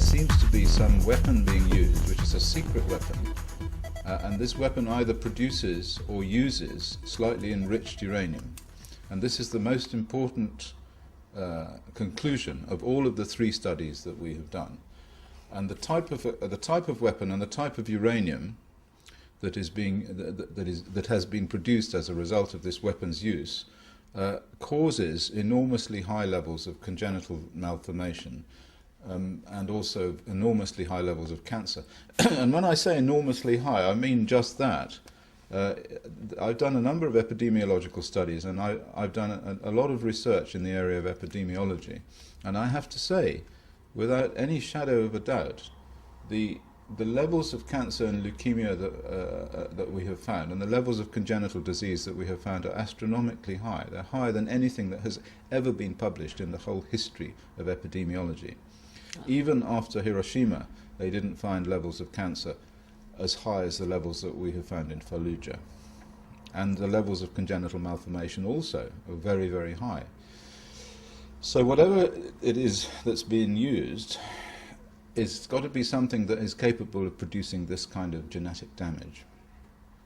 seems to be some weapon being used, which is a secret weapon. And this weapon either produces or uses slightly enriched uranium. And this is the most important conclusion of all of the 3 studies that we have done. And the type of weapon and the type of uranium that has been produced as a result of this weapon's use causes enormously high levels of congenital malformation. And also enormously high levels of cancer. And when I say enormously high, I mean just that. I've done a number of epidemiological studies, and I've done a lot of research in the area of epidemiology. And I have to say, without any shadow of a doubt, the levels of cancer and leukemia that we have found, and the levels of congenital disease that we have found, are astronomically high. They're higher than anything that has ever been published in the whole history of epidemiology. Even after Hiroshima, they didn't find levels of cancer as high as the levels that we have found in Faluya. And the levels of congenital malformation also are very, very high. So whatever it is that's being used, it's got to be something that is capable of producing this kind of genetic damage.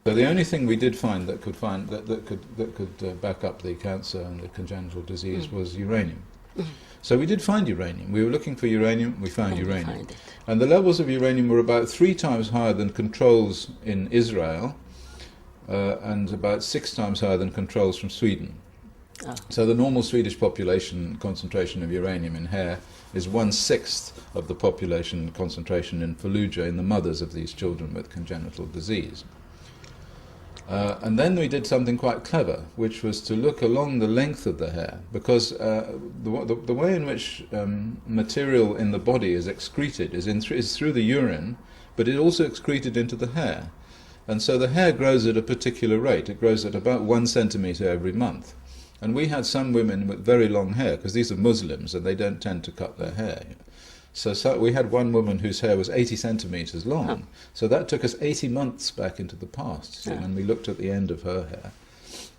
So the only thing we did find that could back up the cancer and the congenital disease was uranium. So we did find uranium. We were looking for uranium, we found uranium. And the levels of uranium were about 3 times higher than controls in Israel, and about 6 times higher than controls from Sweden. So the normal Swedish population concentration of uranium in hair is 1/6 of the population concentration in Faluya, in the mothers of these children with congenital disease. And then we did something quite clever, which was to look along the length of the hair, because the way in which material in the body is excreted is through the urine, but it also excreted into the hair. And so the hair grows at a particular rate. It grows at about 1 centimetre every month. And we had some women with very long hair, because these are Muslims and they don't tend to cut their hair. So we had one woman whose hair was 80 centimetres long. So that took us 80 months back into the past, when we looked at the end of her hair.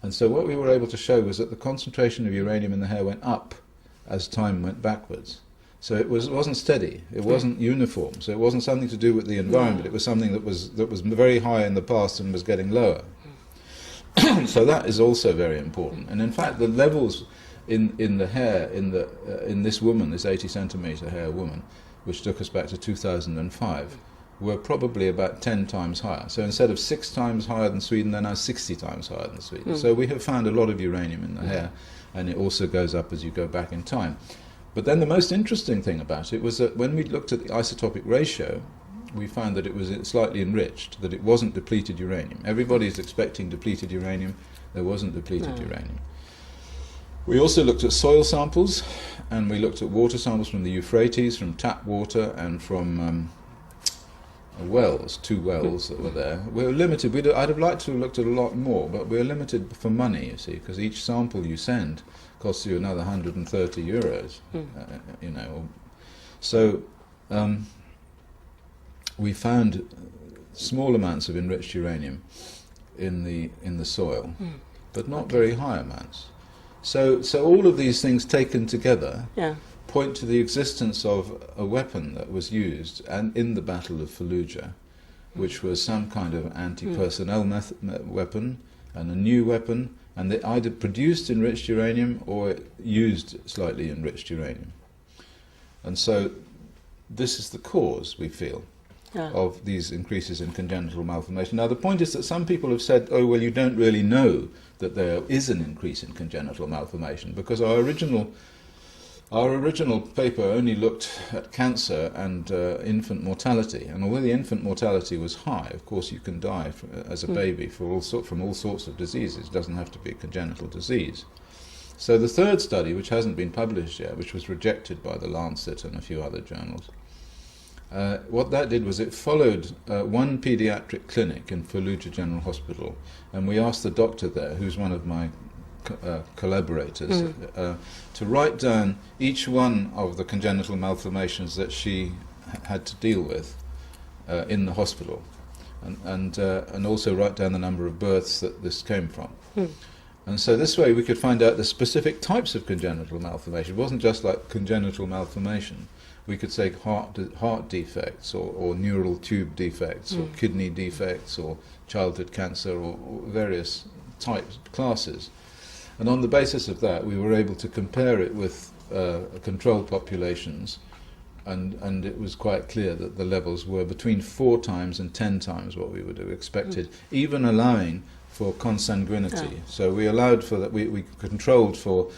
And so what we were able to show was that the concentration of uranium in the hair went up as time went backwards. So it wasn't steady, it wasn't uniform, so it wasn't something to do with the environment, it was something that was very high in the past and was getting lower. So that is also very important. And in fact, the levels in the hair in this woman, this 80 centimetre hair woman, which took us back to 2005, were probably about 10 times higher. So instead of 6 times higher than Sweden, they're now 60 times higher than Sweden. So we have found a lot of uranium in the hair, and it also goes up as you go back in time. But then the most interesting thing about it was that when we looked at the isotopic ratio, we found that it was slightly enriched, that it wasn't depleted uranium. Everybody's expecting depleted uranium. There wasn't depleted uranium. We also looked at soil samples, and we looked at water samples from the Euphrates, from tap water, and from wells, 2 wells that were there. We were limited. I'd have liked to have looked at a lot more, but we're limited for money, you see, because each sample you send costs you another 130 euros, you know. So we found small amounts of enriched uranium in the soil, but not very high amounts. So all of these things taken together point to the existence of a weapon that was used in the Battle of Faluya, which was some kind of antipersonal weapon and a new weapon, and they either produced enriched uranium or used slightly enriched uranium. And so this is the cause, we feel, of these increases in congenital malformation. Now the point is that some people have said, oh well, you don't really know that there is an increase in congenital malformation, because our original paper only looked at cancer and infant mortality, and although the infant mortality was high, of course you can die as a baby from all sorts of diseases. It doesn't have to be a congenital disease. So the third study, which hasn't been published yet, which was rejected by the Lancet and a few other journals, what that did was it followed one paediatric clinic in Faluya General Hospital, and we asked the doctor there, who's one of my collaborators, to write down each one of the congenital malformations that she had to deal with in the hospital, and also write down the number of births that this came from. And so this way we could find out the specific types of congenital malformation. It wasn't just like congenital malformation. We could say heart defects or neural tube defects or kidney defects or childhood cancer or various types, classes. And on the basis of that, we were able to compare it with controlled populations, and it was quite clear that the levels were between 4 times and 10 times what we would have expected, even allowing for consanguinity. So we allowed for that, we controlled for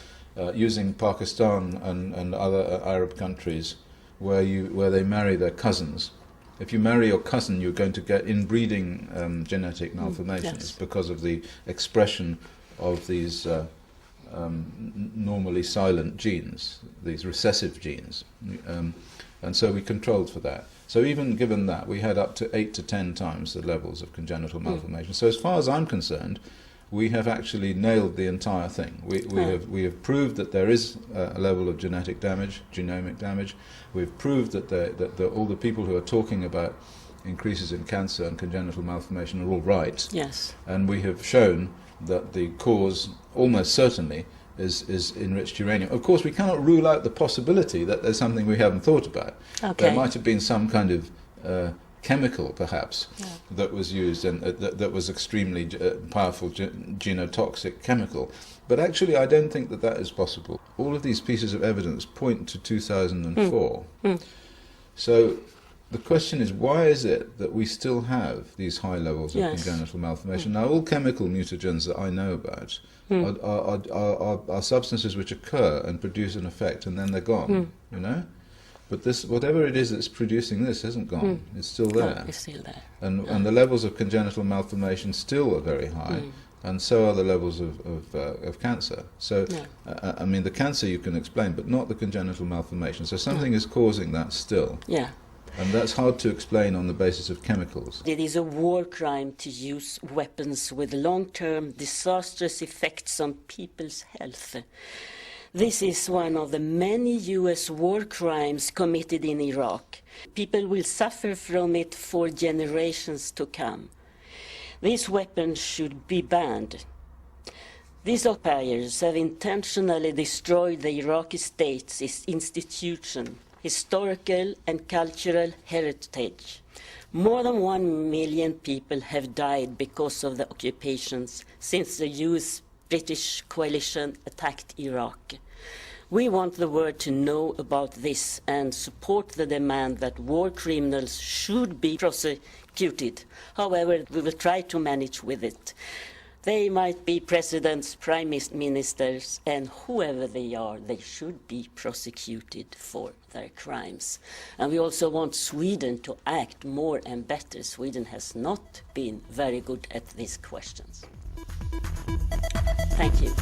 using Pakistan and other Arab countries where they marry their cousins. If you marry your cousin, you're going to get inbreeding genetic malformations because of the expression of these normally silent genes, these recessive genes. And so we controlled for that. So even given that, we had up to 8 to 10 times the levels of congenital malformation. So as far as I'm concerned, we have actually nailed the entire thing. We have proved that there is a level of genetic damage, genomic damage. We've proved that all the people who are talking about increases in cancer and congenital malformation are all right. Yes. And we have shown that the cause almost certainly is enriched uranium. Of course, we cannot rule out the possibility that there's something we haven't thought about. Okay. There might have been some kind of chemical, perhaps, that was used and that was extremely powerful genotoxic chemical. But actually, I don't think that is possible. All of these pieces of evidence point to 2004. So the question is, why is it that we still have these high levels of congenital malformation? Now, all chemical mutagens that I know about are substances which occur and produce an effect, and then they're gone, you know? But this, whatever it is that's producing this, isn't gone. It's still there. No, it's still there. And the levels of congenital malformation still are very high, and so are the levels of cancer. So, I mean, the cancer you can explain, but not the congenital malformation. So something is causing that still. Yeah. And that's hard to explain on the basis of chemicals. It is a war crime to use weapons with long-term disastrous effects on people's health. This is one of the many US war crimes committed in Iraq. People will suffer from it for generations to come. These weapons should be banned. These occupiers have intentionally destroyed the Iraqi state's institution, historical and cultural heritage. More than 1 million people have died because of the occupations since the US-British coalition attacked Iraq. We want the world to know about this and support the demand that war criminals should be prosecuted. However, we will try to manage with it. They might be presidents, prime ministers, and whoever they are, they should be prosecuted for their crimes. And we also want Sweden to act more and better. Sweden has not been very good at these questions. Thank you.